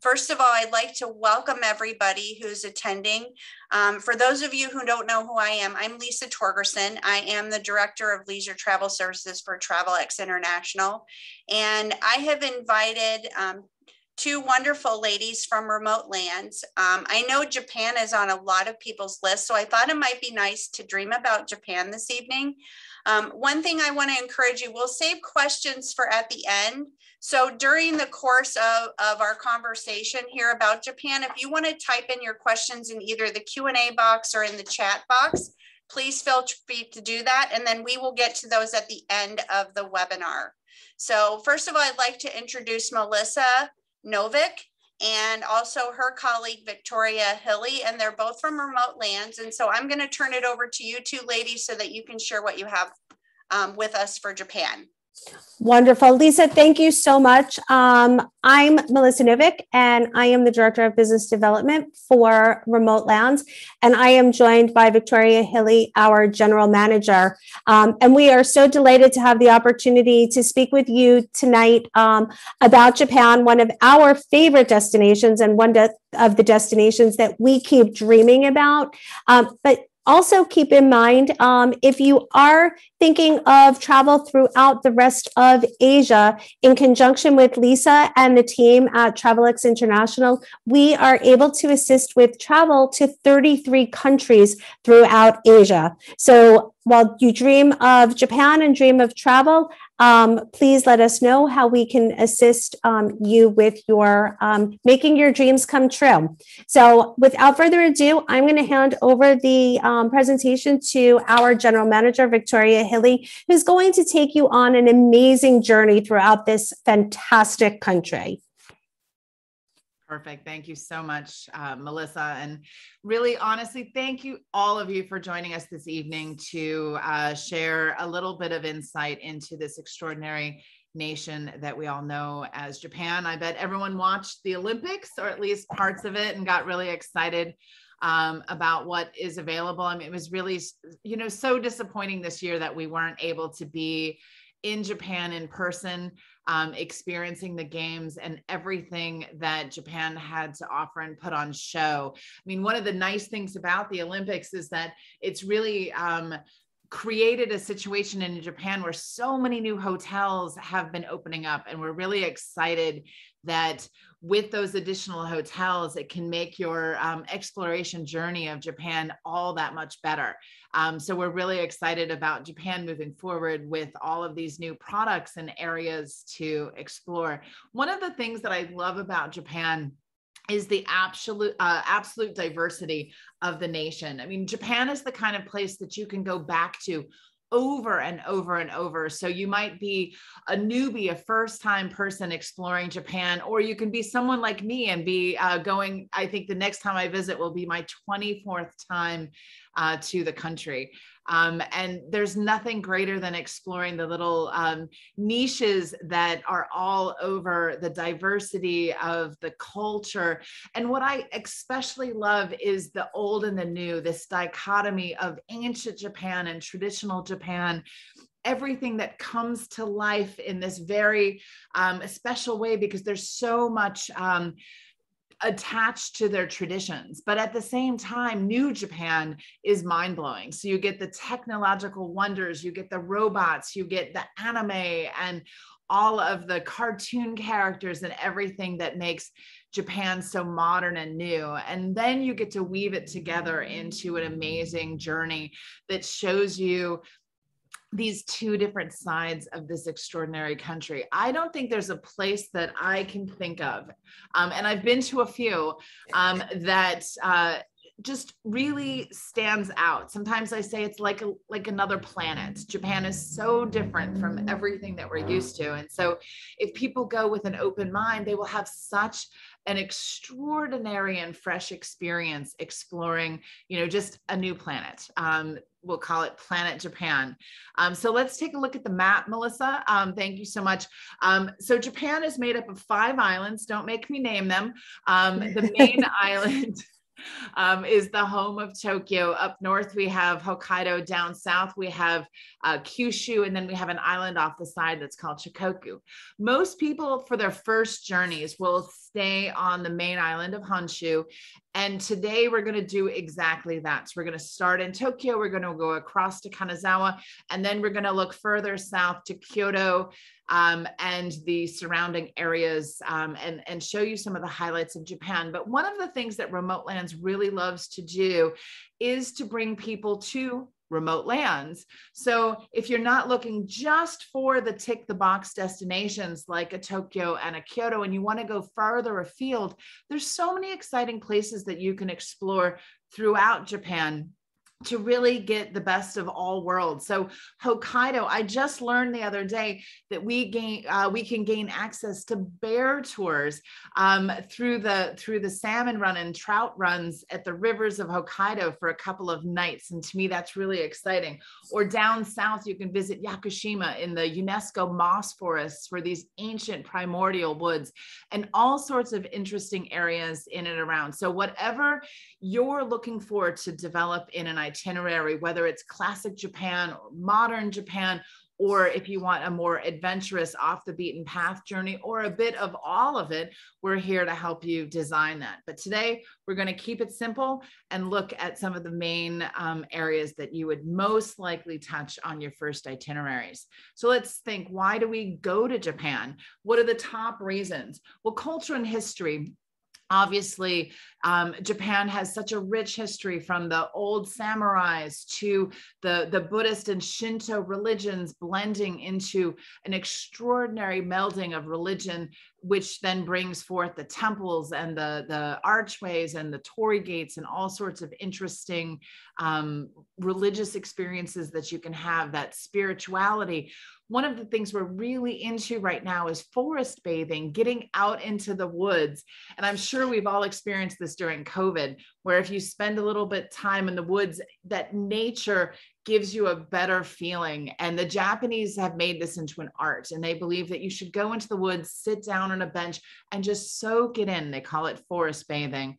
First of all, I'd like to welcome everybody who's attending. For those of you who don't know who I am, I'm Lisa Torgerson. I am the Director of Leisure Travel Services for Travelex International. And I have invited two wonderful ladies from remote lands. I know Japan is on a lot of people's lists, so I thought it might be nice to dream about Japan this evening. One thing I want to encourage you, we'll save questions for at the end. So during the course of our conversation here about Japan, if you want to type in your questions in either the Q&A box or in the chat box, please feel free to do that. And then we will get to those at the end of the webinar. So first of all, I'd like to introduce Melissa Novick and also her colleague, Victoria Hilly, and they're both from remote lands. And so I'm going to turn it over to you two ladies so that you can share what you have with us for Japan. Wonderful. Lisa, thank you so much. I'm Melissa Novick, and I am the Director of Business Development for Remote Lands, and I am joined by Victoria Hilly, our General Manager. And we are so delighted to have the opportunity to speak with you tonight about Japan, one of our favorite destinations and one of the destinations that we keep dreaming about. But also keep in mind, if you are thinking of travel throughout the rest of Asia, in conjunction with Lisa and the team at Travelex International, we are able to assist with travel to 33 countries throughout Asia. So while you dream of Japan and dream of travel, please let us know how we can assist you with your making your dreams come true. So without further ado, I'm going to hand over the presentation to our General Manager, Victoria Hilly, who's going to take you on an amazing journey throughout this fantastic country. Perfect. Thank you so much, Melissa. And really, honestly, thank you all of you for joining us this evening to share a little bit of insight into this extraordinary nation that we all know as Japan. I bet everyone watched the Olympics, or at least parts of it, and got really excited about what is available. I mean, it was really, so disappointing this year that we weren't able to be in Japan in person, experiencing the games and everything that Japan had to offer and put on show. I mean, one of the nice things about the Olympics is that it's really created a situation in Japan where so many new hotels have been opening up, and we're really excited that with those additional hotels, it can make your exploration journey of Japan all that much better. So we're really excited about Japan moving forward with all of these new products and areas to explore. One of the things that I love about Japan is the absolute diversity of the nation. I mean, Japan is the kind of place that you can go back to over and over and over. So you might be a newbie, a first-time person exploring Japan, or you can be someone like me and be going, I think the next time I visit will be my 24th time to the country. And there's nothing greater than exploring the little niches that are all over the diversity of the culture. And what I especially love is the old and the new, this dichotomy of ancient Japan and traditional Japan, everything that comes to life in this very special way, because there's so much attached to their traditions. But at the same time, new Japan is mind-blowing. So you get the technological wonders, you get the robots, you get the anime and all of the cartoon characters and everything that makes Japan so modern and new. And then you get to weave it together into an amazing journey that shows you these two different sides of this extraordinary country. I don't think there's a place that I can think of, and I've been to a few, that just really stands out. Sometimes I say it's like another planet. Japan is so different from everything that we're used to. And so if people go with an open mind, they will have such an extraordinary and fresh experience exploring, just a new planet. We'll call it Planet Japan. So let's take a look at the map, Melissa. Thank you so much. So Japan is made up of 5 islands. Don't make me name them. The main island is the home of Tokyo. Up north, we have Hokkaido. Down south, we have Kyushu, and then we have an island off the side that's called Shikoku. Most people for their first journeys will stay on the main island of Honshu. And today we're going to do exactly that. So we're going to start in Tokyo. We're going to go across to Kanazawa, and then we're going to look further south to Kyoto and the surrounding areas and show you some of the highlights of Japan. But one of the things that Remote Lands really loves to do is to bring people to remote lands. So if you're not looking just for the tick the box destinations like a Tokyo and a Kyoto, and you want to go farther afield, there's so many exciting places that you can explore throughout Japan to really get the best of all worlds. So Hokkaido, I just learned the other day that we can gain access to bear tours through the salmon run and trout runs at the rivers of Hokkaido for a couple of nights. And to me, that's really exciting. Or down south, you can visit Yakushima in the UNESCO moss forests for these ancient primordial woods and all sorts of interesting areas in and around. So whatever you're looking for to develop in an itinerary, whether it's classic Japan or modern Japan, or if you want a more adventurous off the beaten path journey, or a bit of all of it, we're here to help you design that. But today we're going to keep it simple and look at some of the main areas that you would most likely touch on your first itineraries. So let's think, why do we go to Japan? What are the top reasons? Well, culture and history. Obviously, Japan has such a rich history, from the old samurais to the Buddhist and Shinto religions blending into an extraordinary melding of religion, which then brings forth the temples and the archways and the torii gates and all sorts of interesting religious experiences that you can have, that spirituality. One of the things we're really into right now is forest bathing, getting out into the woods. And I'm sure we've all experienced this during COVID, where if you spend a little bit time in the woods, that nature gives you a better feeling. And the Japanese have made this into an art, and they believe that you should go into the woods, sit down on a bench and just soak it in. They call it forest bathing.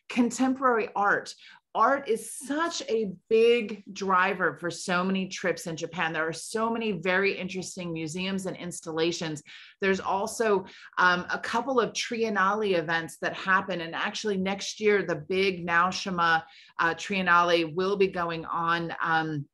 Contemporary art. Art is such a big driver for so many trips in Japan. There are so many very interesting museums and installations. There's also a couple of Triennale events that happen. And actually next year, the big Naoshima Triennale will be going on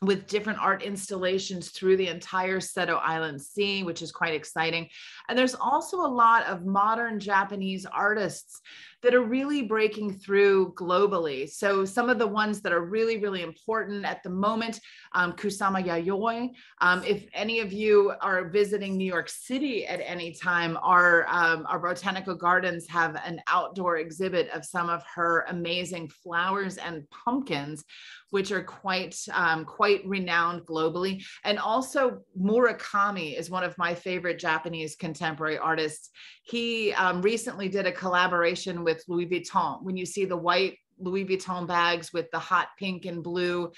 with different art installations through the entire Seto Island Sea, which is quite exciting. And there's also a lot of modern Japanese artists that are really breaking through globally. So some of the ones that are really, really important at the moment, Kusama Yayoi. If any of you are visiting New York City at any time, our botanical gardens have an outdoor exhibit of some of her amazing flowers and pumpkins, which are quite renowned globally. And also Murakami is one of my favorite Japanese contemporary artists. He recently did a collaboration with Louis Vuitton. When you see the white Louis Vuitton bags with the hot pink and blue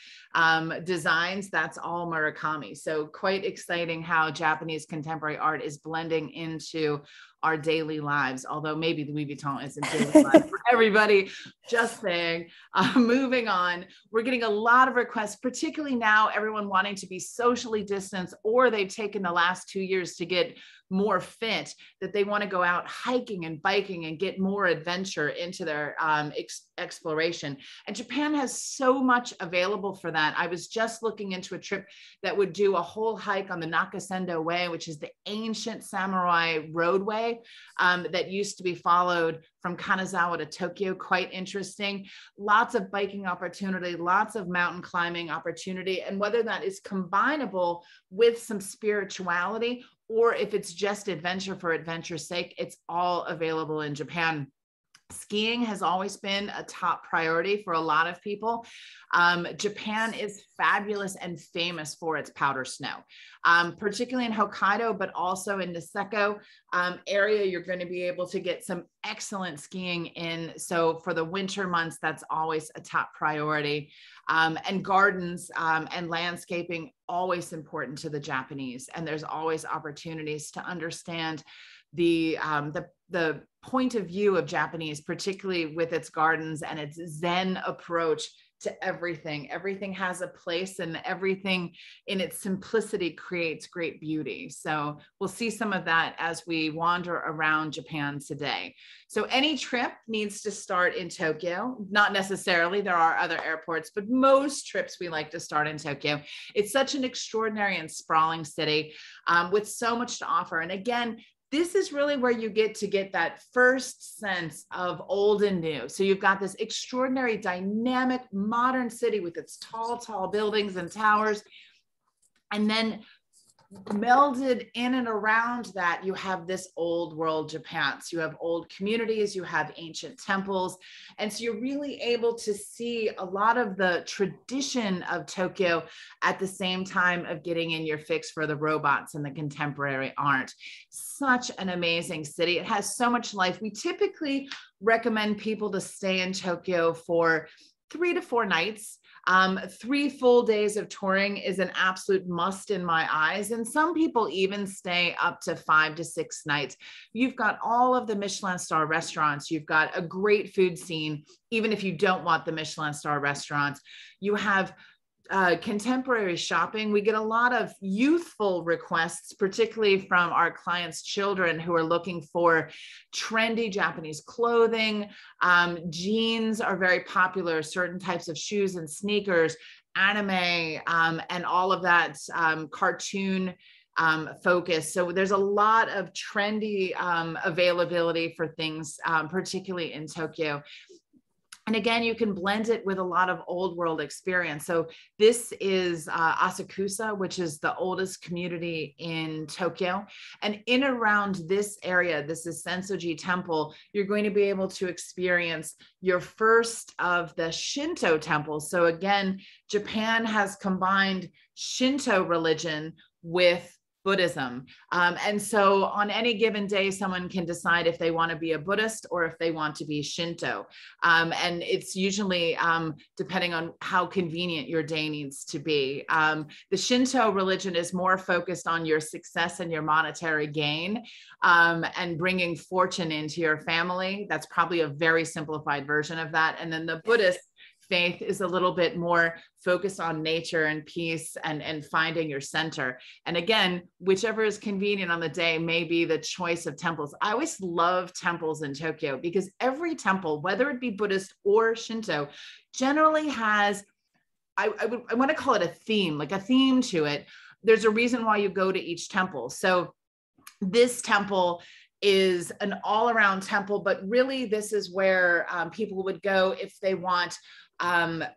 designs, that's all Murakami. So quite exciting how Japanese contemporary art is blending into our daily lives, although maybe Louis Vuitton isn't daily life for everybody. Just saying. Moving on, we're getting a lot of requests, particularly now, everyone wanting to be socially distanced, or they've taken the last 2 years to get more fit, that they want to go out hiking and biking and get more adventure into their exploration. And Japan has so much available for that. I was just looking into a trip that would do a whole hike on the Nakasendo Way, which is the ancient samurai roadway that used to be followed from Kanazawa to Tokyo. Quite interesting. Lots of biking opportunity, lots of mountain climbing opportunity. And whether that is combinable with some spirituality, or if it's just adventure for adventure's sake, it's all available in Japan. Skiing has always been a top priority for a lot of people. Japan is fabulous and famous for its powder snow, particularly in Hokkaido, but also in Niseko area, you're going to be able to get some excellent skiing in. So for the winter months, that's always a top priority. And gardens and landscaping, always important to the Japanese. And there's always opportunities to understand the point of view of Japanese, particularly with its gardens and its Zen approach to everything. Everything has a place, and everything in its simplicity creates great beauty. So we'll see some of that as we wander around Japan today. So any trip needs to start in Tokyo. Not necessarily, there are other airports, but most trips we like to start in Tokyo. It's such an extraordinary and sprawling city with so much to offer. And again, this is really where you get that first sense of old and new. So you've got this extraordinary, dynamic, modern city with its tall, tall buildings and towers. And then melded in and around that, you have this old world Japan. So you have old communities, you have ancient temples. And so you're really able to see a lot of the tradition of Tokyo at the same time of getting in your fix for the robots and the contemporary art. Such an amazing city. It has so much life. We typically recommend people to stay in Tokyo for 3 to 4 nights. 3 full days of touring is an absolute must in my eyes. And some people even stay up to 5 to 6 nights. You've got all of the Michelin star restaurants. You've got a great food scene, even if you don't want the Michelin star restaurants. You have contemporary shopping. We get a lot of youthful requests, particularly from our clients' children who are looking for trendy Japanese clothing. Jeans are very popular, certain types of shoes and sneakers, anime, and all of that cartoon focus. So there's a lot of trendy availability for things, particularly in Tokyo. And again, you can blend it with a lot of old world experience. So this is Asakusa, which is the oldest community in Tokyo. And in around this area, this is Sensoji Temple, you're going to be able to experience your first of the Shinto Temple. So again, Japan has combined Shinto religion with Buddhism. And so on any given day, someone can decide if they want to be a Buddhist or if they want to be Shinto. And it's usually depending on how convenient your day needs to be. The Shinto religion is more focused on your success and your monetary gain and bringing fortune into your family. That's probably a very simplified version of that. And then the Buddhist faith is a little bit more focused on nature and peace and finding your center. And again, whichever is convenient on the day may be the choice of temples. I always love temples in Tokyo because every temple, whether it be Buddhist or Shinto, generally has, I want to call it a theme, like a theme to it. There's a reason why you go to each temple. So this temple is an all-around temple, but really this is where people would go if they want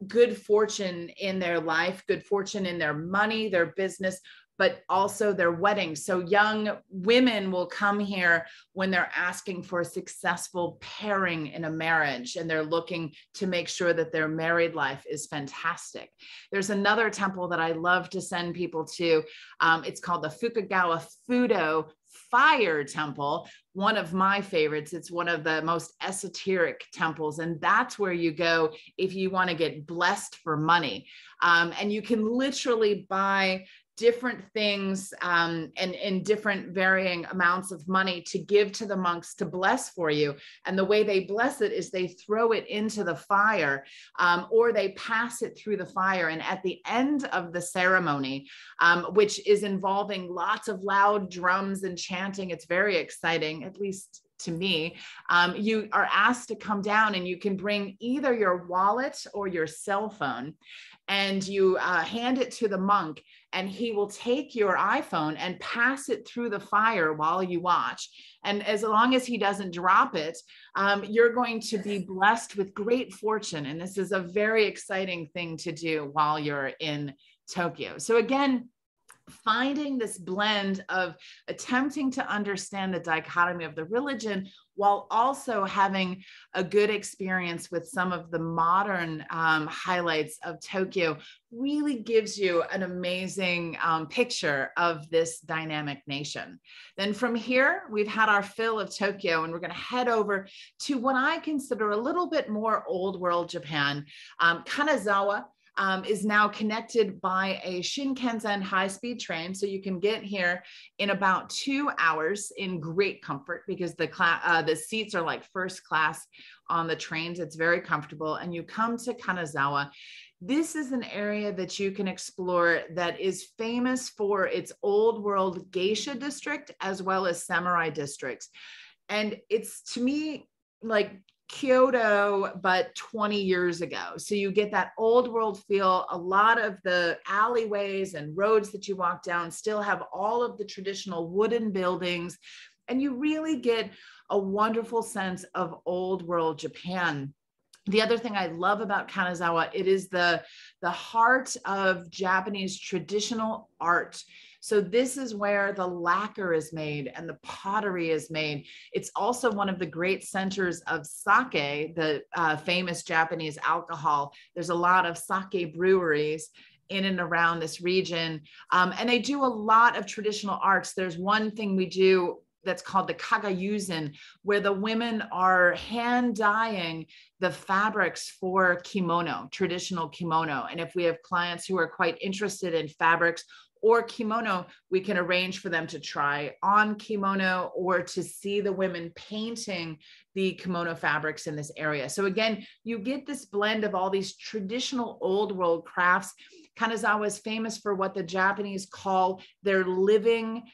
good fortune in their life, good fortune in their money, their business, but also their wedding. So young women will come here when they're asking for a successful pairing in a marriage, and they're looking to make sure that their married life is fantastic. There's another temple that I love to send people to. It's called the Fukugawa Fudo Fire Temple, one of my favorites. It's one of the most esoteric temples, and that's where you go if you want to get blessed for money. And you can literally buy different things and in different varying amounts of money to give to the monks to bless for you. And the way they bless it is they throw it into the fire or they pass it through the fire. And at the end of the ceremony, which is involving lots of loud drums and chanting, it's very exciting, at least to me, you are asked to come down and you can bring either your wallet or your cell phone, and you hand it to the monk, and he will take your iPhone and pass it through the fire while you watch. And as long as he doesn't drop it, you're going to be blessed with great fortune. And this is a very exciting thing to do while you're in Tokyo. So again, finding this blend of attempting to understand the dichotomy of the religion while also having a good experience with some of the modern highlights of Tokyo really gives you an amazing picture of this dynamic nation. Then from here, we've had our fill of Tokyo, and we're going to head over to what I consider a little bit more old world Japan, Kanazawa. is now connected by a Shinkansen high-speed train. So you can get here in about 2 hours in great comfort, because the seats are like first class on the trains. It's very comfortable. And you come to Kanazawa. This is an area that you can explore that is famous for its old world Geisha district, as well as samurai districts. And it's, to me, like Kyoto, but 20 years ago. So you get that old world feel. A lot of the alleyways and roads that you walk down still have all of the traditional wooden buildings. And you really get a wonderful sense of old world Japan. The other thing I love about Kanazawa, it is the heart of Japanese traditional art. So this is where the lacquer is made and the pottery is made. It's also one of the great centers of sake, the famous Japanese alcohol. There's a lot of sake breweries in and around this region. And they do a lot of traditional arts. There's one thing we do that's called the Kaga Onsen, where the women are hand dyeing the fabrics for kimono, traditional kimono. And if we have clients who are quite interested in fabrics or kimono, we can arrange for them to try on kimono or to see the women painting the kimono fabrics in this area. So again, you get this blend of all these traditional old world crafts. Kanazawa is famous for what the Japanese call their living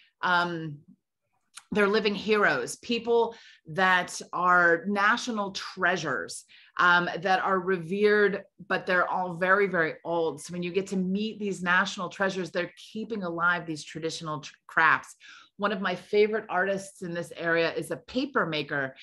heroes, people that are national treasures, that are revered, but they're all very, very old. So when you get to meet these national treasures, they're keeping alive these traditional crafts. One of my favorite artists in this area is a paper maker.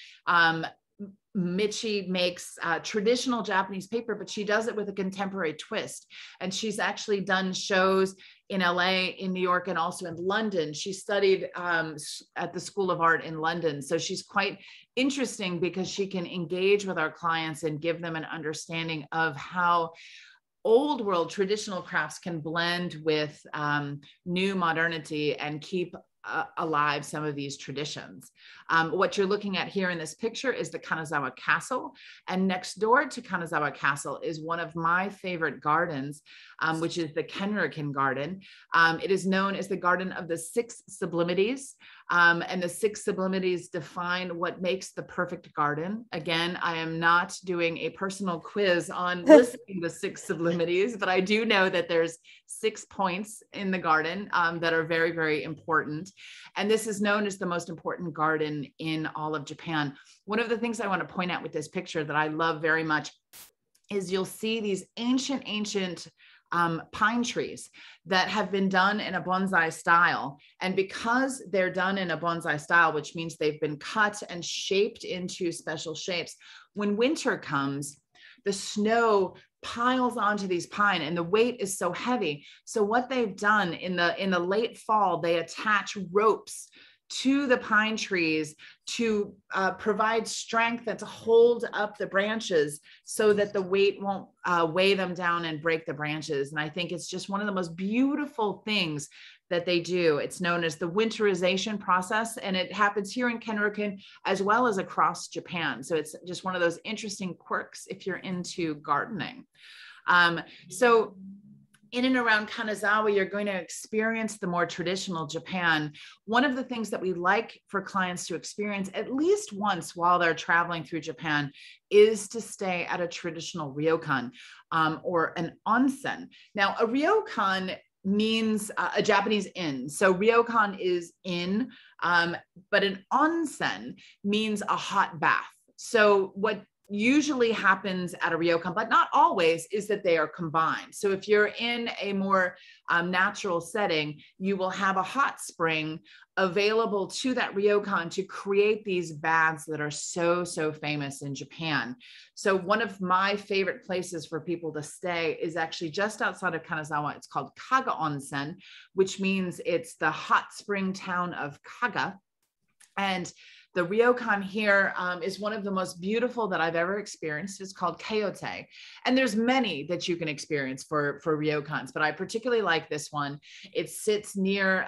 Michi makes traditional Japanese paper, but she does it with a contemporary twist. And she's actually done shows in LA, in New York, and also in London. She studied at the School of Art in London. So she's quite interesting because she can engage with our clients and give them an understanding of how old world traditional crafts can blend with new modernity and keep alive some of these traditions. What you're looking at here in this picture is the Kanazawa Castle. And next door to Kanazawa Castle is one of my favorite gardens, which is the Kenriken Garden. It is known as the Garden of the Six Sublimities. And the six sublimities define what makes the perfect garden. Again, I am not doing a personal quiz on listing the six sublimities, but I do know that there's 6 points in the garden that are very, very important. And this is known as the most important garden in all of Japan. One of the things I want to point out with this picture that I love very much is you'll see these ancient pine trees that have been done in a bonsai style. And because they're done in a bonsai style, which means they've been cut and shaped into special shapes, when winter comes, the snow piles onto these pine and the weight is so heavy. So what they've done in the late fall, they attach ropes to the pine trees to provide strength and to hold up the branches so that the weight won't weigh them down and break the branches. And I think it's just one of the most beautiful things that they do. It's known as the winterization process, and it happens here in Kenriken as well as across Japan. So it's just one of those interesting quirks if you're into gardening. So in and around Kanazawa, you're going to experience the more traditional Japan. One of the things that we like for clients to experience at least once while they're traveling through Japan is to stay at a traditional ryokan or an onsen. Now, a ryokan means a Japanese inn. So ryokan is inn, but an onsen means a hot bath. So what usually happens at a ryokan, but not always, is that they are combined. So if you're in a more natural setting, you will have a hot spring available to that ryokan to create these baths that are so, so famous in Japan. So one of my favorite places for people to stay is actually just outside of Kanazawa. It's called Kaga Onsen, which means it's the hot spring town of Kaga. And The ryokan here is one of the most beautiful that I've ever experienced. It's called Kyoto. And there's many that you can experience for ryokans, but I particularly like this one. It sits near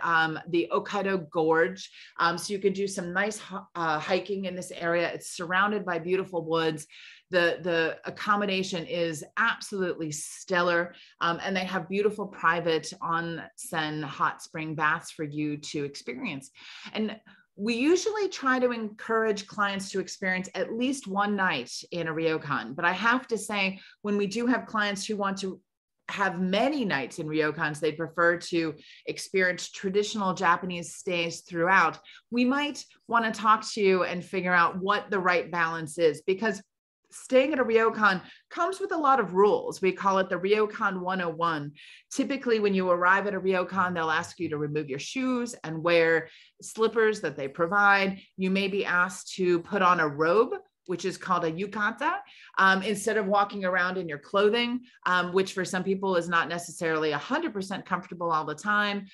the Hokkaido Gorge. So you can do some nice hiking in this area. It's surrounded by beautiful woods. The accommodation is absolutely stellar, and they have beautiful private onsen hot spring baths for you to experience. And we usually try to encourage clients to experience at least one night in a ryokan, but I have to say, when we do have clients who want to have many nights in ryokans, they prefer to experience traditional Japanese stays throughout, we might want to talk to you and figure out what the right balance is, because staying at a ryokan comes with a lot of rules. We call it the Ryokan 101. Typically, when you arrive at a ryokan, they'll ask you to remove your shoes and wear slippers that they provide. You may be asked to put on a robe, which is called a yukata, instead of walking around in your clothing, which for some people is not necessarily 100% comfortable all the time.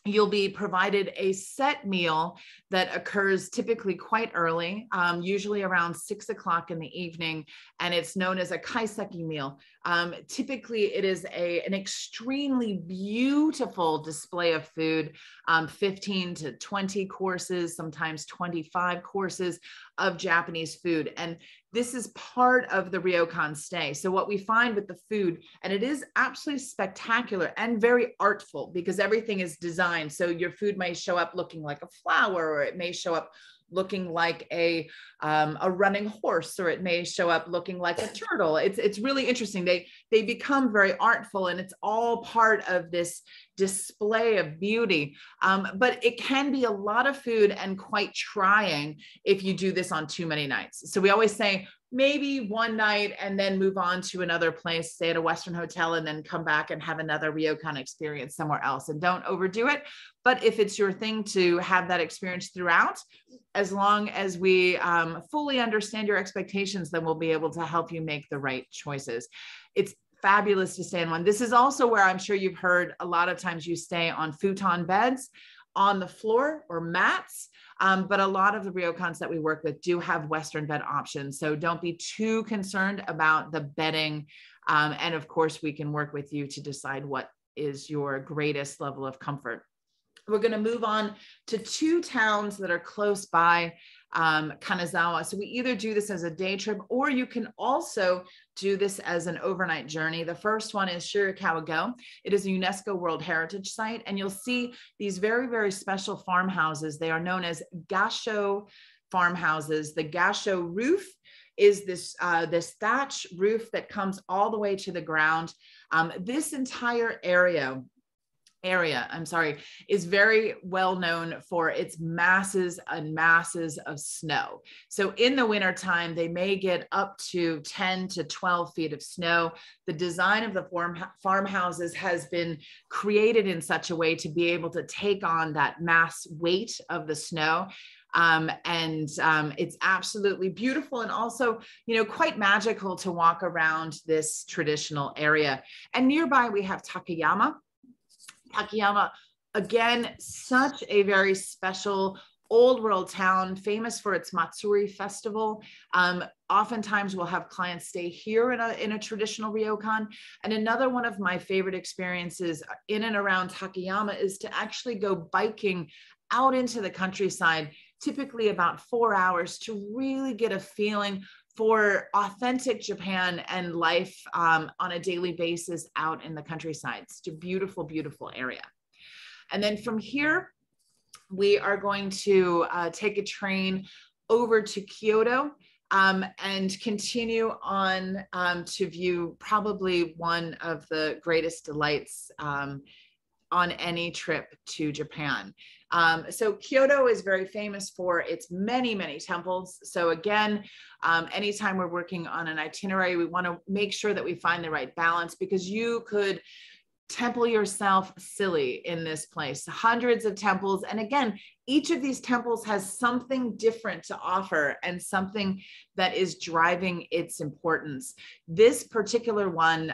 You'll be provided a set meal that occurs typically quite early, usually around 6 o'clock in the evening, and it's known as a Kaiseki Meal. Typically, it is an extremely beautiful display of food, 15 to 20 courses, sometimes 25 courses of Japanese food. And this is part of the ryokan stay. So what we find with the food, and it is absolutely spectacular and very artful because everything is designed. So your food may show up looking like a flower, or it may show up looking like a running horse, or it may show up looking like a turtle. It's really interesting. They become very artful, and it's all part of this display of beauty. But it can be a lot of food and quite trying if you do this on too many nights. So we always say maybe one night and then move on to another place, stay at a Western hotel, and then come back and have another ryokan experience somewhere else, and don't overdo it. But if it's your thing to have that experience throughout, as long as we fully understand your expectations, then we'll be able to help you make the right choices. It's fabulous to stay in one. This is also where I'm sure you've heard a lot of times you stay on futon beds, on the floor or mats. But a lot of the ryokans that we work with do have Western bed options. So don't be too concerned about the bedding. And of course, we can work with you to decide what is your greatest level of comfort. We're going to move on to two towns that are close by Kanazawa. So we either do this as a day trip, or you can also do this as an overnight journey. The first one is Shirakawa-go. It is a UNESCO World Heritage Site, and you'll see these very, very special farmhouses. They are known as Gasho farmhouses. The Gasho roof is this thatch roof that comes all the way to the ground. This entire area, is very well known for its masses and masses of snow. So in the wintertime, they may get up to 10 to 12 feet of snow. The design of the farmhouses has been created in such a way to be able to take on that mass weight of the snow. It's absolutely beautiful, and also, quite magical to walk around this traditional area. And nearby we have Takayama. Takayama, again, such a very special old world town, famous for its Matsuri festival. Oftentimes we'll have clients stay here in a traditional ryokan. And another one of my favorite experiences in and around Takayama is to actually go biking out into the countryside, typically about 4 hours, to really get a feeling for authentic Japan and life on a daily basis out in the countryside. It's a beautiful, beautiful area. And then from here, we are going to take a train over to Kyoto and continue on to view probably one of the greatest delights on any trip to Japan. So Kyoto is very famous for its many, many temples. So again, anytime we're working on an itinerary, we want to make sure that we find the right balance, because you could temple yourself silly in this place. Hundreds of temples. And again, each of these temples has something different to offer and something that is driving its importance. This particular one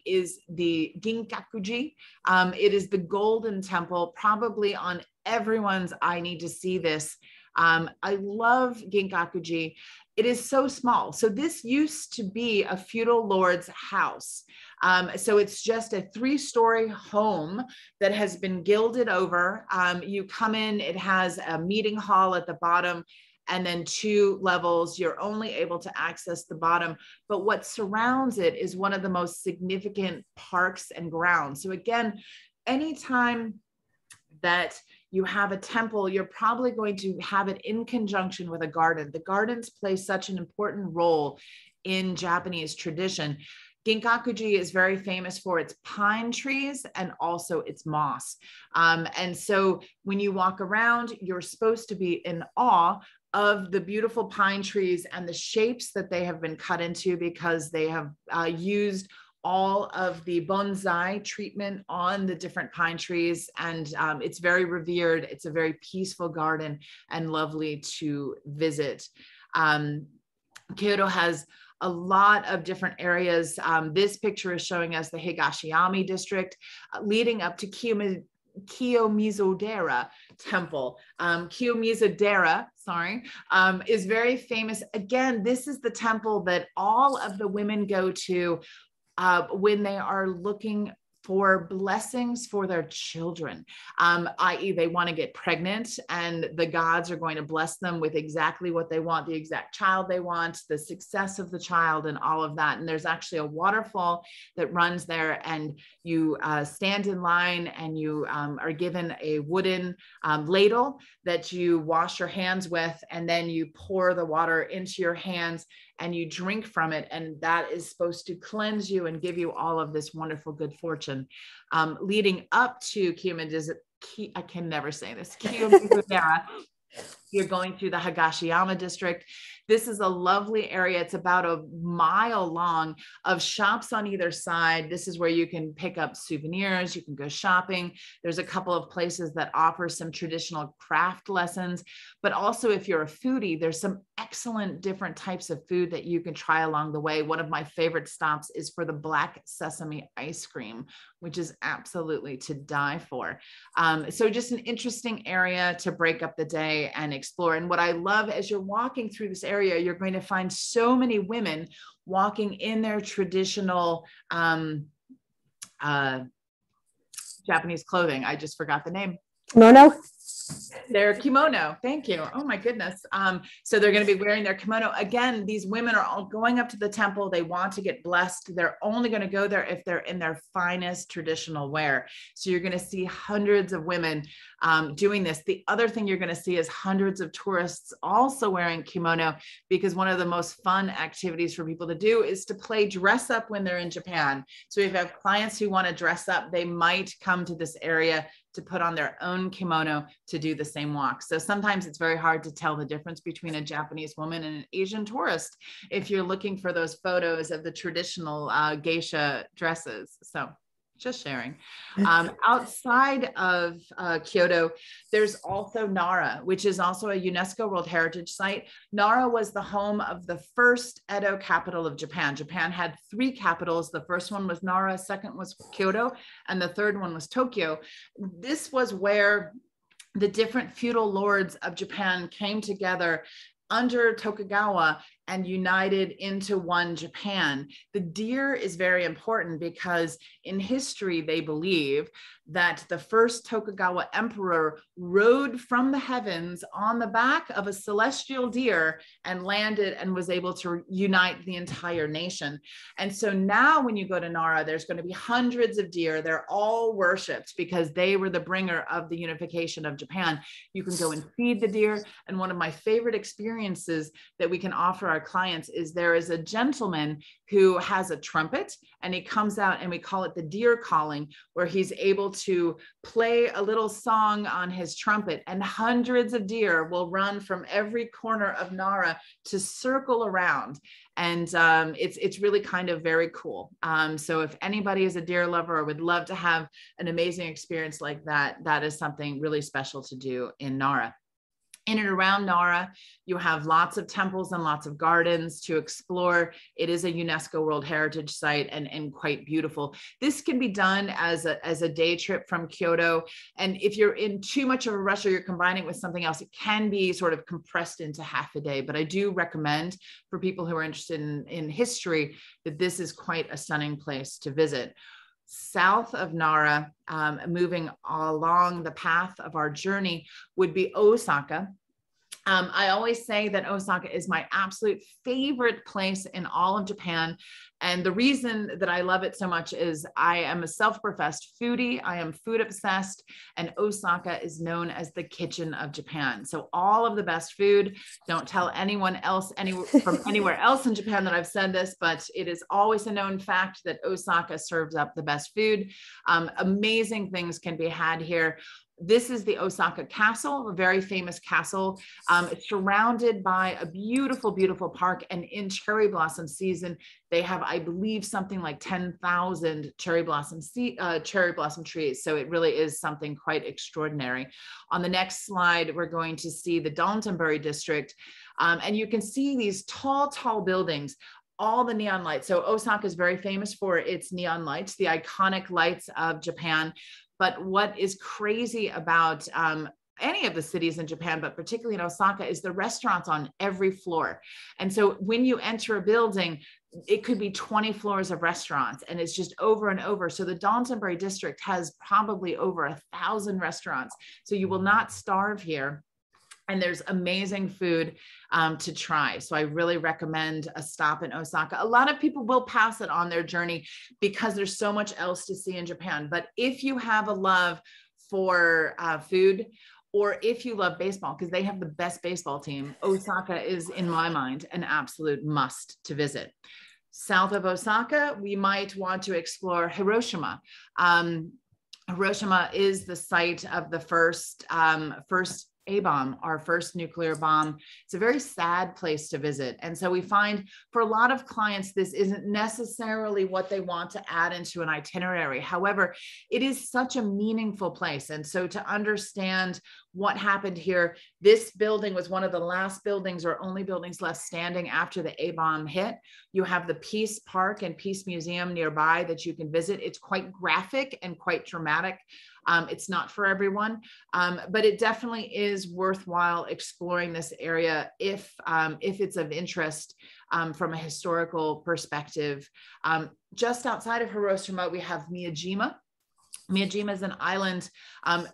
is the Ginkakuji. It is the Golden Temple, probably on everyone's I need to see this I love Ginkakuji. It is so small. So this used to be a feudal lord's house. So it's just a 3-story home that has been gilded over. You come in, it has a meeting hall at the bottom, and then 2 levels. You're only able to access the bottom, but what surrounds it is one of the most significant parks and grounds. So again, anytime that you have a temple, you're probably going to have it in conjunction with a garden. The gardens play such an important role in Japanese tradition. Ginkakuji is very famous for its pine trees and also its moss. And so when you walk around, you're supposed to be in awe of the beautiful pine trees and the shapes that they have been cut into, because they have used all of the bonsai treatment on the different pine trees. And it's very revered. It's a very peaceful garden and lovely to visit. Kyoto has a lot of different areas. This picture is showing us the Higashiyami District, leading up to Mizodera Temple. Mizodera, is very famous. Again, this is the temple that all of the women go to when they are looking for blessings for their children, i.e. they want to get pregnant and the gods are going to bless them with exactly what they want, the exact child they want, the success of the child and all of that. And there's actually a waterfall that runs there, and you stand in line and you are given a wooden ladle that you wash your hands with, and then you pour the water into your hands and you drink from it. And that is supposed to cleanse you and give you all of this wonderful good fortune. Leading up to I can never say this, Kiyomizudera, you're going through the Hagashiyama District. This is a lovely area. It's about a mile long of shops on either side. This is where you can pick up souvenirs. You can go shopping. There's a couple of places that offer some traditional craft lessons, but also if you're a foodie, there's some excellent different types of food that you can try along the way. One of my favorite stops is for the black sesame ice cream, which is absolutely to die for. So just an interesting area to break up the day and explore. And what I love, as you're walking through this area, you're going to find so many women walking in their traditional Japanese clothing. I just forgot the name. Kimono. Their kimono. Thank you. Oh my goodness. So they're going to be wearing their kimono. Again, these women are all going up to the temple. They want to get blessed. They're only going to go there if they're in their finest traditional wear. So you're going to see hundreds of women doing this. The other thing you're going to see is hundreds of tourists also wearing kimono, because one of the most fun activities for people to do is to play dress up when they're in Japan. So if you have clients who want to dress up, they might come to this area to put on their own kimono to do the same walk. So sometimes it's very hard to tell the difference between a Japanese woman and an Asian tourist if you're looking for those photos of the traditional geisha dresses. So just sharing. Outside of Kyoto, there's also Nara, which is also a UNESCO World Heritage Site. Nara was the home of the first Edo capital of Japan. Japan had 3 capitals. The first one was Nara, second was Kyoto, and the third one was Tokyo. This was where the different feudal lords of Japan came together under Tokugawa and united into one Japan. The deer is very important because in history, they believe that the first Tokugawa emperor rode from the heavens on the back of a celestial deer and landed and was able to unite the entire nation. And so now when you go to Nara, there's going to be hundreds of deer. They're all worshipped because they were the bringer of the unification of Japan. You can go and feed the deer. And one of my favorite experiences that we can offer our clients is there is a gentleman who has a trumpet and he comes out, and we call it the deer calling, where he's able to play a little song on his trumpet, and hundreds of deer will run from every corner of Nara to circle around. And it's really kind of very cool. So if anybody is a deer lover or would love to have an amazing experience like that, that is something really special to do in Nara. In and around Nara, you have lots of temples and lots of gardens to explore. It is a UNESCO World Heritage Site and quite beautiful. This can be done as a day trip from Kyoto. And if you're in too much of a rush or you're combining it with something else, it can be sort of compressed into half a day. But I do recommend for people who are interested in history that this is quite a stunning place to visit. South of Nara, moving along the path of our journey, would be Osaka. I always say that Osaka is my absolute favorite place in all of Japan. And the reason that I love it so much is I am a self-professed foodie. I am food obsessed, and Osaka is known as the kitchen of Japan. So all of the best food, don't tell anyone else from anywhere else in Japan that I've said this, but it is always a known fact that Osaka serves up the best food. Amazing things can be had here. This is the Osaka Castle, a very famous castle. It's surrounded by a beautiful, beautiful park. And in cherry blossom season, they have, I believe, something like 10,000 cherry blossom trees. So it really is something quite extraordinary. On the next slide, we're going to see the Daltonbury District. And you can see these tall, tall buildings, all the neon lights. So Osaka is very famous for its neon lights, the iconic lights of Japan. But what is crazy about any of the cities in Japan, but particularly in Osaka, is the restaurants on every floor. And so when you enter a building, it could be 20 floors of restaurants, and it's just over and over. So the Daltonbury District has probably over 1,000 restaurants. So you will not starve here. And there's amazing food to try. So I really recommend a stop in Osaka. A lot of people will pass it on their journey because there's so much else to see in Japan. But if you have a love for food, or if you love baseball, because they have the best baseball team, Osaka is, in my mind, an absolute must to visit. South of Osaka, we might want to explore Hiroshima. Hiroshima is the site of the first A-bomb, our first nuclear bomb. It's a very sad place to visit. And so we find for a lot of clients, this isn't necessarily what they want to add into an itinerary. However, it is such a meaningful place. And so to understand what happened here, this building was one of the last buildings or only buildings left standing after the A-bomb hit. You have the Peace Park and Peace Museum nearby that you can visit. It's quite graphic and quite dramatic. It's not for everyone, but it definitely is worthwhile exploring this area if it's of interest from a historical perspective. Just outside of Hiroshima, we have Miyajima. Miyajima is an island,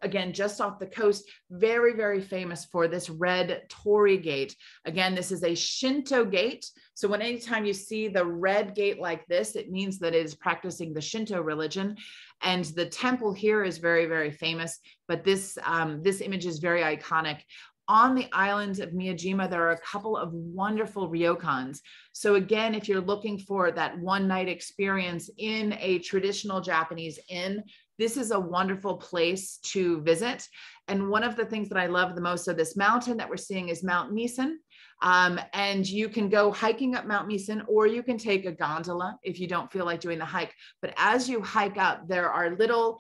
again, just off the coast, very, very famous for this red torii gate. Again, this is a Shinto gate. So anytime you see the red gate like this, it means that it is practicing the Shinto religion. And the temple here is very, very famous, but this image is very iconic. On the island of Miyajima, there are a couple of wonderful ryokans. So again, if you're looking for that one night experience in a traditional Japanese inn, this is a wonderful place to visit. And one of the things that I love the most of this mountain that we're seeing is Mount Misen. And you can go hiking up Mount Misen, or you can take a gondola if you don't feel like doing the hike. But as you hike up, there are little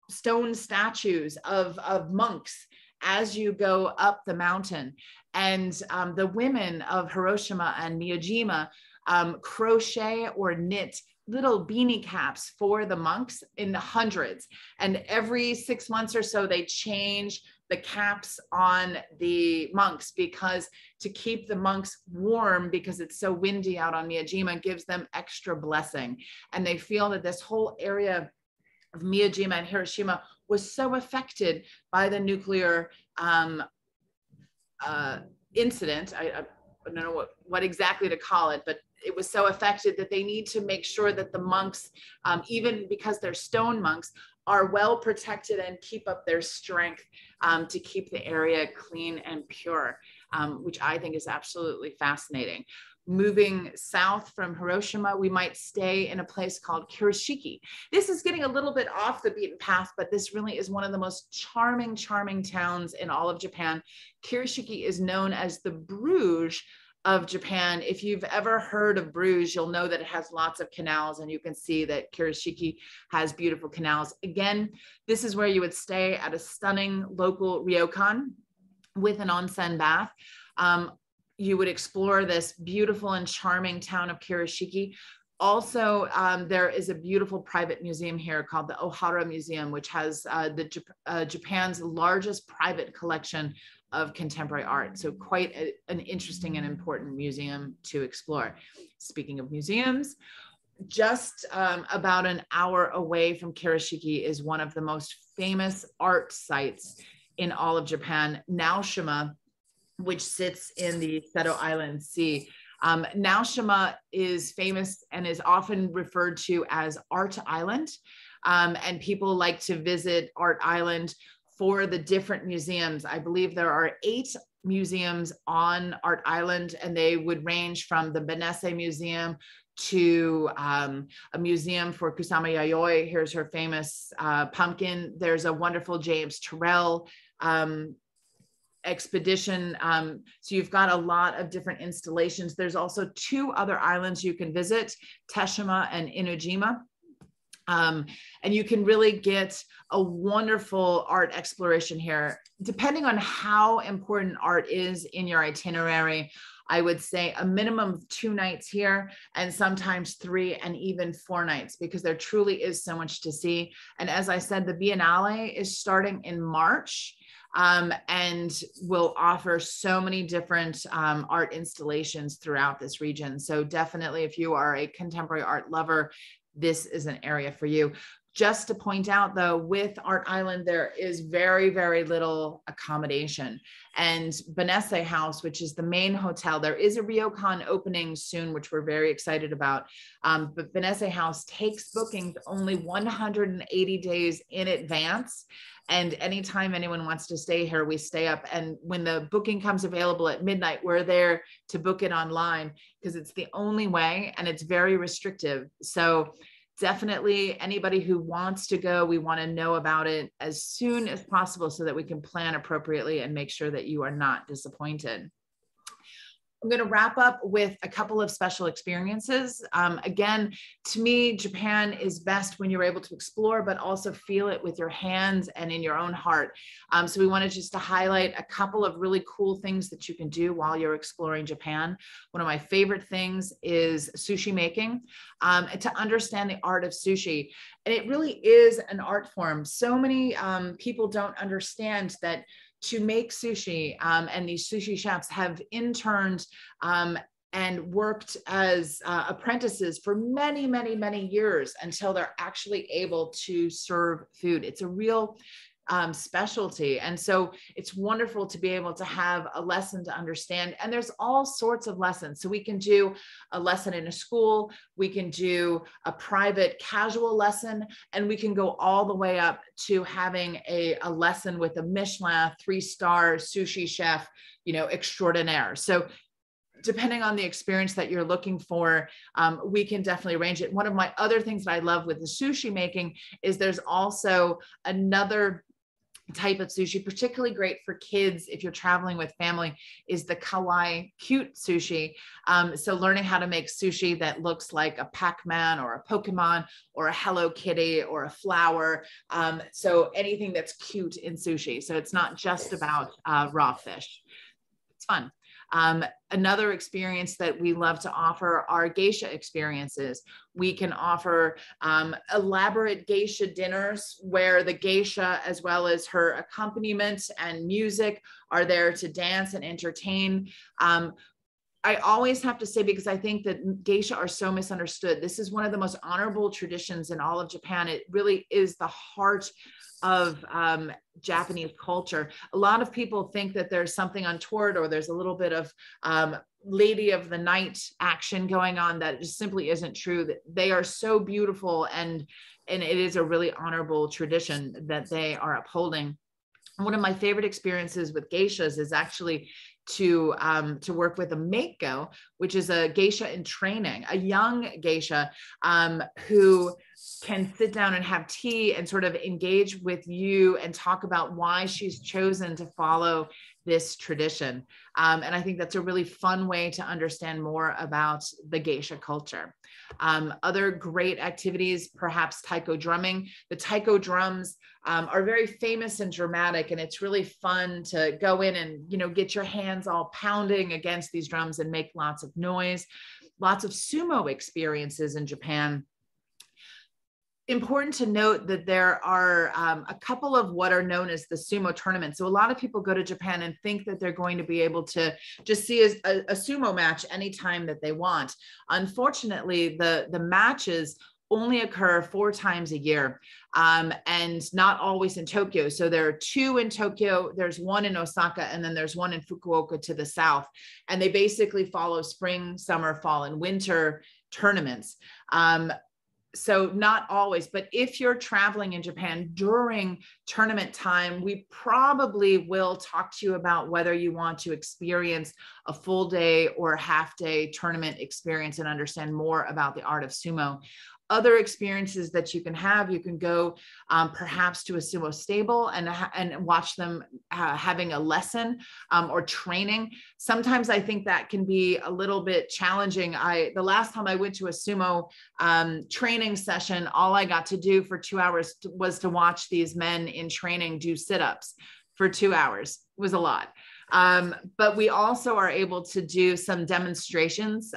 stone statues of monks as you go up the mountain. And the women of Hiroshima and Miyajima crochet or knit little beanie caps for the monks in the hundreds. And every 6 months or so, they change the caps on the monks because to keep the monks warm, because it's so windy out on Miyajima, gives them extra blessing. And they feel that this whole area of Miyajima and Hiroshima was so affected by the nuclear incident. I don't know what exactly to call it, but it was so affected that they need to make sure that the monks, even because they're stone monks, are well protected and keep up their strength to keep the area clean and pure, which I think is absolutely fascinating. Moving south from Hiroshima, we might stay in a place called Kirishiki. This is getting a little bit off the beaten path, but this really is one of the most charming, charming towns in all of Japan. Kirishiki is known as the Bruges of Japan. If you've ever heard of Bruges, you'll know that it has lots of canals, and you can see that Kirishiki has beautiful canals. Again, this is where you would stay at a stunning local ryokan. with an onsen bath. You would explore this beautiful and charming town of Kirishiki. Also, there is a beautiful private museum here called the Ohara Museum, which has Japan's largest private collection of contemporary art. So quite an interesting and important museum to explore. Speaking of museums, just about an hour away from Kirishiki is one of the most famous art sites in all of Japan, Naoshima, which sits in the Seto Island Sea. Naoshima is famous and is often referred to as Art Island. And people like to visit Art Island for the different museums. I believe there are 8 museums on Art Island, and they would range from the Benesse Museum to a museum for Kusama Yayoi. Here's her famous pumpkin. There's a wonderful James Turrell expedition. So you've got a lot of different installations. There's also 2 other islands you can visit, Teshima and Inujima. And you can really get a wonderful art exploration here. Depending on how important art is in your itinerary, I would say a minimum of 2 nights here, and sometimes 3 and even 4 nights, because there truly is so much to see. And as I said, the Biennale is starting in March. And will offer so many different art installations throughout this region. So definitely, if you are a contemporary art lover, this is an area for you. Just to point out, though, with Art Island, there is very, very little accommodation. And Benesse House, which is the main hotel, there is a ryokan opening soon, which we're very excited about. But Benesse House takes bookings only 180 days in advance. And anytime anyone wants to stay here, we stay up. And when the booking comes available at midnight, we're there to book it online, because it's the only way, and it's very restrictive. So definitely anybody who wants to go, we want to know about it as soon as possible so that we can plan appropriately and make sure that you are not disappointed. I'm going to wrap up with a couple of special experiences. Again, to me, Japan is best when you're able to explore, but also feel it with your hands and in your own heart. So we wanted just to highlight a couple of really cool things that you can do while you're exploring Japan. One of my favorite things is sushi making, to understand the art of sushi. And it really is an art form. So many people don't understand that to make sushi, and these sushi chefs have interned and worked as apprentices for many, many, many years until they're actually able to serve food. It's a real specialty. And so it's wonderful to be able to have a lesson to understand. And there's all sorts of lessons. So we can do a lesson in a school, we can do a private casual lesson, and we can go all the way up to having a lesson with a Michelin 3-star sushi chef, extraordinaire. So depending on the experience that you're looking for, we can definitely arrange it. One of my other things that I love with the sushi making is there's also another type of sushi, particularly great for kids if you're traveling with family, is the kawaii cute sushi. So learning how to make sushi that looks like a Pac-Man or a Pokemon or a Hello Kitty or a flower. So anything that's cute in sushi. So it's not just about raw fish. It's fun. Another experience that we love to offer are geisha experiences. We can offer elaborate geisha dinners where the geisha, as well as her accompaniment and music, are there to dance and entertain. I always have to say, because I think that geisha are so misunderstood, this is one of the most honorable traditions in all of Japan. It really is the heart of Japanese culture. A lot of people think that there's something untoward or there's a little bit of lady of the night action going on. That just simply isn't true. That they are so beautiful, and it is a really honorable tradition that they are upholding. One of my favorite experiences with geishas is actually to work with a Mako, which is a geisha in training, a young geisha who can sit down and have tea and sort of engage with you and talk about why she's chosen to follow this tradition. And I think that's a really fun way to understand more about the geisha culture. Other great activities, perhaps taiko drumming. The taiko drums are very famous and dramatic, and it's really fun to go in and, you know, get your hands all pounding against these drums and make lots of noise. Lots of sumo experiences in Japan. Important to note that there are a couple of what are known as the sumo tournaments. So a lot of people go to Japan and think that they're going to be able to just see a sumo match anytime that they want. Unfortunately, the matches only occur 4 times a year, and not always in Tokyo. So there are 2 in Tokyo, there's 1 in Osaka, and then there's 1 in Fukuoka to the south. And they basically follow spring, summer, fall, and winter tournaments. So not always, but if you're traveling in Japan during tournament time, we probably will talk to you about whether you want to experience a full day or a half day tournament experience and understand more about the art of sumo. Other experiences that you can go perhaps to a sumo stable and watch them having a lesson or training. Sometimes I think that can be a little bit challenging. The last time I went to a sumo training session, all I got to do for 2 hours was to watch these men in training do sit-ups for 2 hours. It was a lot. But we also are able to do some demonstrations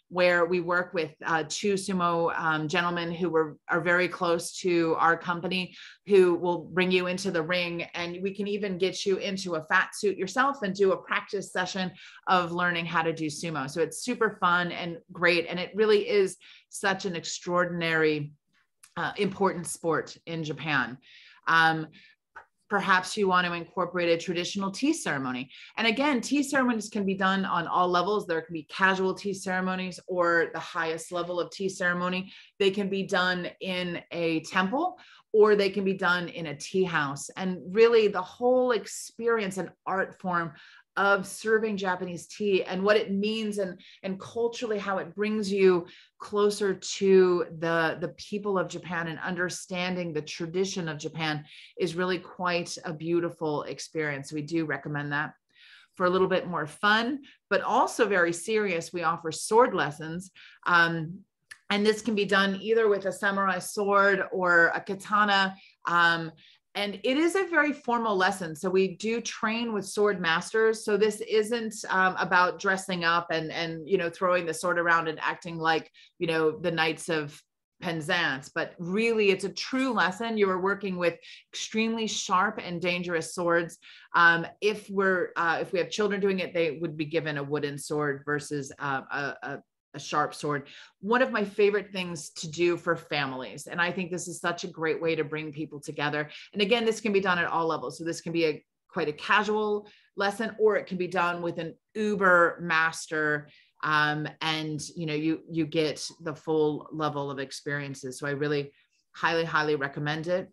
where we work with 2 sumo gentlemen who are very close to our company, who will bring you into the ring, and we can even get you into a fat suit yourself and do a practice session of learning how to do sumo. So it's super fun and great, and it really is such an extraordinary, important sport in Japan. Perhaps you want to incorporate a traditional tea ceremony. And again, tea ceremonies can be done on all levels. There can be casual tea ceremonies or the highest level of tea ceremony. They can be done in a temple or they can be done in a tea house. And really the whole experience and art form of serving Japanese tea and what it means and culturally how it brings you closer to the people of Japan and understanding the tradition of Japan is really quite a beautiful experience. We do recommend that. For a little bit more fun, but also very serious, we offer sword lessons. And this can be done either with a samurai sword or a katana. And it is a very formal lesson. So we do train with sword masters. So this isn't about dressing up and you know, throwing the sword around and acting like, you know, the Knights of Penzance, but really it's a true lesson. You are working with extremely sharp and dangerous swords. If we have children doing it, they would be given a wooden sword versus a sharp sword. One of my favorite things to do for families. And I think this is such a great way to bring people together. And again, this can be done at all levels. So this can be quite a casual lesson, or it can be done with an uber master. And you know, you get the full level of experiences. So I really highly, highly recommend it.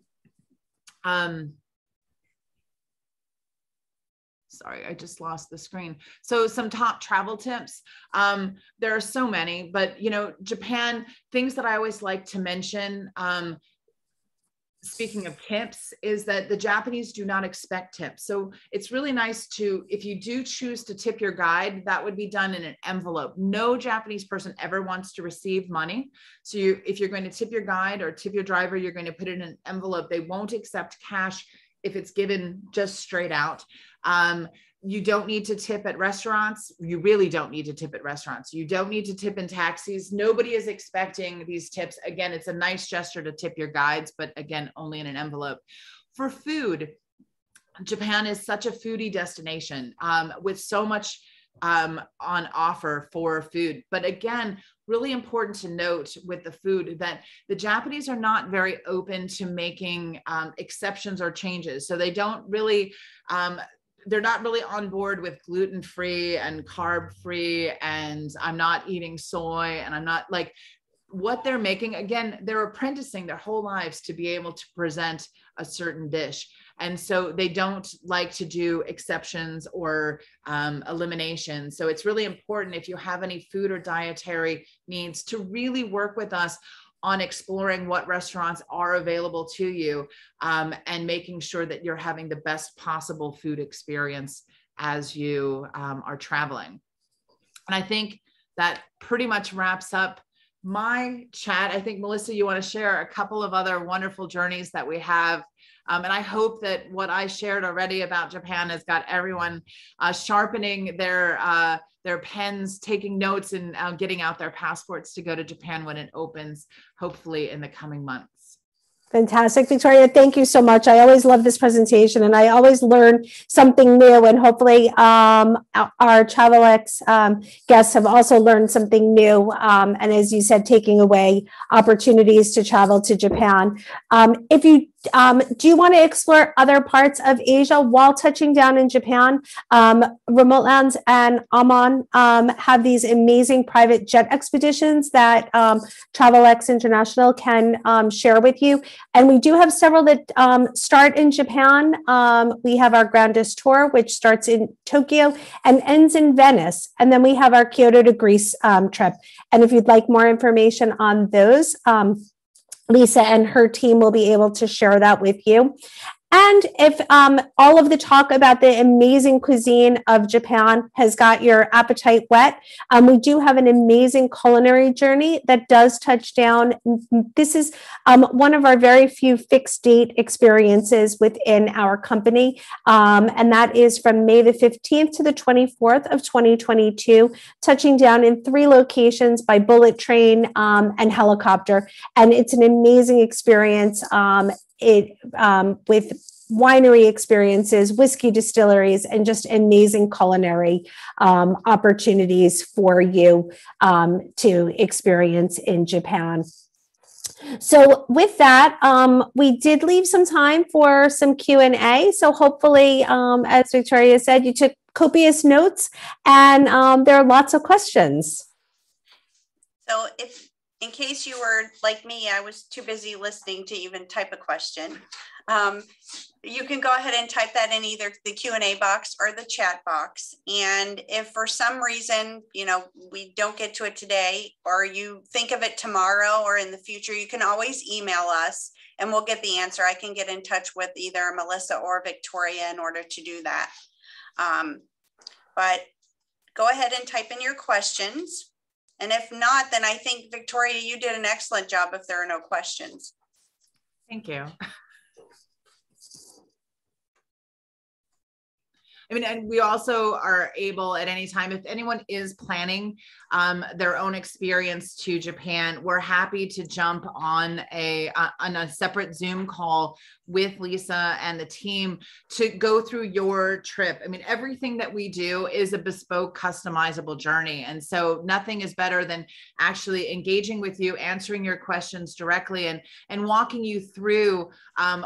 Sorry, I just lost the screen. So some top travel tips. There are so many, but you know, Japan, things that I always like to mention, speaking of tips, is that the Japanese do not expect tips. So it's really nice to, if you do choose to tip your guide, that would be done in an envelope. No Japanese person ever wants to receive money. So if you're going to tip your guide or tip your driver, you're going to put it in an envelope. They won't accept cash if it's given just straight out. You don't need to tip at restaurants. You really don't need to tip at restaurants. You don't need to tip in taxis. Nobody is expecting these tips. Again, it's a nice gesture to tip your guides, but again, only in an envelope. For food, Japan is such a foodie destination with so much on offer for food. But again, really important to note with the food that the Japanese are not very open to making exceptions or changes. So they don't really, they're not really on board with gluten-free and carb-free, and I'm not eating soy, and I'm not like, what they're making. Again, they're apprenticing their whole lives to be able to present a certain dish. And so they don't like to do exceptions or eliminations. So it's really important, if you have any food or dietary needs, to really work with us on exploring what restaurants are available to you, and making sure that you're having the best possible food experience as you are traveling. And I think that pretty much wraps up my chat. I think, Melissa, you want to share a couple of other wonderful journeys that we have. And I hope that what I shared already about Japan has got everyone sharpening their pens, taking notes, and getting out their passports to go to Japan when it opens, hopefully in the coming months. Fantastic, Victoria. Thank you so much. I always love this presentation, and I always learn something new. And hopefully our Travelex guests have also learned something new. And as you said, taking away opportunities to travel to Japan. If you do you want to explore other parts of Asia while touching down in Japan? Remote Lands and Amon have these amazing private jet expeditions that Travelex International can share with you. And we do have several that start in Japan. We have our grandest tour, which starts in Tokyo and ends in Venice. And then we have our Kyoto to Greece trip. And if you'd like more information on those, Lisa and her team will be able to share that with you. And if all of the talk about the amazing cuisine of Japan has got your appetite whet, we do have an amazing culinary journey that does touch down. This is one of our very few fixed date experiences within our company. And that is from May the 15th to the 24th of 2022, touching down in 3 locations by bullet train and helicopter. And it's an amazing experience. With winery experiences, whiskey distilleries, and just amazing culinary opportunities for you to experience in Japan. So with that, we did leave some time for some Q&A. So hopefully, as Victoria said, you took copious notes, and there are lots of questions. So in case you were like me, I was too busy listening to even type a question. You can go ahead and type that in either the Q&A box or the chat box. And if for some reason, we don't get to it today, or you think of it tomorrow or in the future, you can always email us and we'll get the answer. I can get in touch with either Melissa or Victoria in order to do that. But go ahead and type in your questions. And if not, then I think, Victoria, you did an excellent job if there are no questions. Thank you. I mean, and we also are able at any time, if anyone is planning their own experience to Japan, we're happy to jump on a separate Zoom call with Lisa and the team to go through your trip. I mean, everything that we do is a bespoke, customizable journey. And so nothing is better than actually engaging with you, answering your questions directly, and walking you through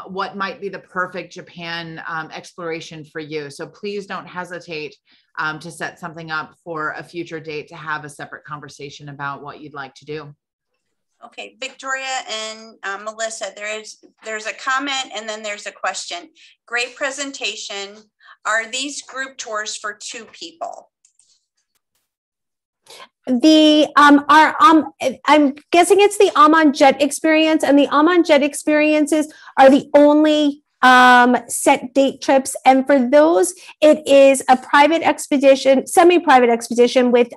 what might be the perfect Japan exploration for you. So please don't hesitate to set something up for a future date to have a separate conversation about what you'd like to do. Okay, Victoria and Melissa, there's a comment and then there's a question. Great presentation. Are these group tours for 2 people? I'm guessing it's the Amon Jet experience, and the Amon Jet experiences are the only set date trips. And for those, it is a private expedition, semi-private expedition with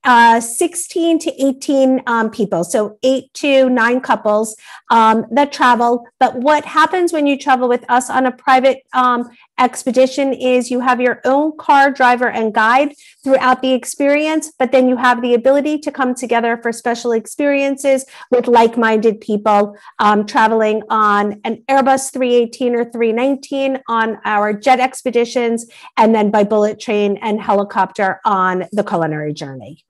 16 to 18 people, so 8 to 9 couples that travel. But what happens when you travel with us on a private expedition is you have your own car, driver, and guide throughout the experience, but then you have the ability to come together for special experiences with like-minded people traveling on an Airbus 318 or 319 on our jet expeditions, and then by bullet train and helicopter on the culinary journey.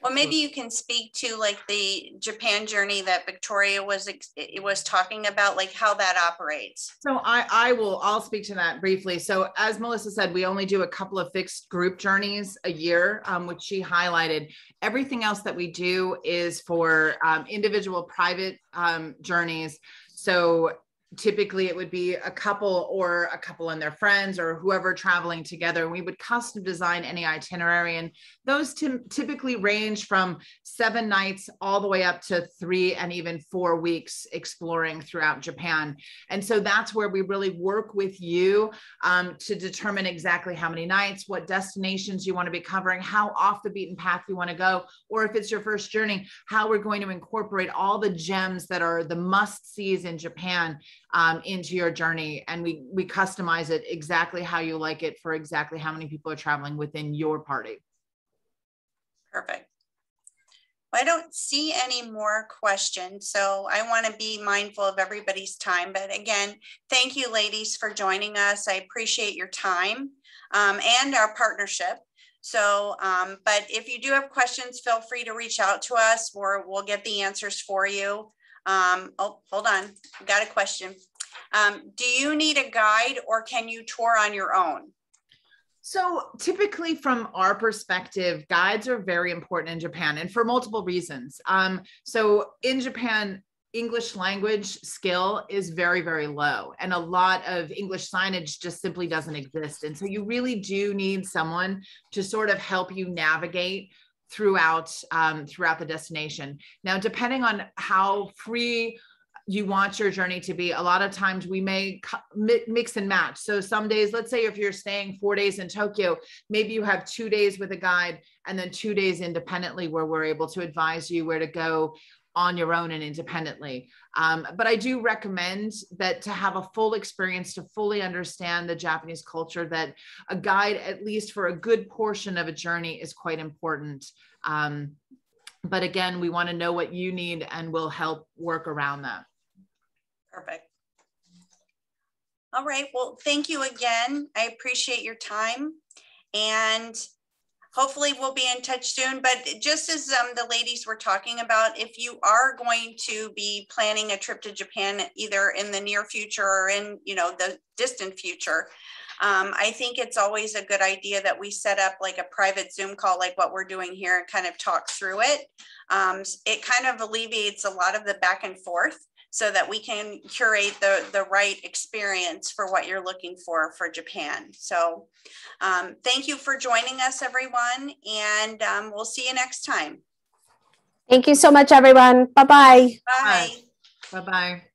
Well, maybe you can speak to like the Japan journey that Victoria was talking about, like how that operates. So I'll speak to that briefly. So as Melissa said, we only do a couple of fixed group journeys a year, which she highlighted. Everything else that we do is for individual private journeys. So typically it would be a couple and their friends or whoever traveling together. We would custom design any itinerary, and those typically range from 7 nights all the way up to 3 and even 4 weeks exploring throughout Japan. And so that's where we really work with you to determine exactly how many nights, what destinations you want to be covering, how off the beaten path you want to go, or if it's your first journey, how we're going to incorporate all the gems that are the must-sees in Japan into your journey. And we customize it exactly how you like it for exactly how many people are traveling within your party. Perfect. Well, I don't see any more questions, so I want to be mindful of everybody's time. But again, thank you, ladies, for joining us. I appreciate your time and our partnership. So, but if you do have questions, feel free to reach out to us, or we'll get the answers for you. Oh, hold on. I've got a question. Do you need a guide, or can you tour on your own? So typically from our perspective, guides are very important in Japan, and for multiple reasons. So in Japan, English language skill is very, very low, and a lot of English signage just simply doesn't exist. And so you really do need someone to sort of help you navigate throughout the destination. Now, depending on how free you want your journey to be, a lot of times we may mix and match. So some days, let's say if you're staying 4 days in Tokyo, maybe you have 2 days with a guide and then 2 days independently where we're able to advise you where to go on your own and independently. But I do recommend that to have a full experience, to fully understand the Japanese culture, that a guide, at least for a good portion of a journey, is quite important. But again, we want to know what you need, and we'll help work around that. Perfect. All right. Well, thank you again. I appreciate your time, and hopefully we'll be in touch soon. But just as the ladies were talking about, if you are going to be planning a trip to Japan, either in the near future or in, the distant future, I think it's always a good idea that we set up like a private Zoom call, like what we're doing here, and kind of talk through it. It kind of alleviates a lot of the back and forth, so that we can curate the right experience for what you're looking for Japan. So thank you for joining us, everyone, and we'll see you next time. Thank you so much, everyone. Bye-bye. Bye. Bye-bye.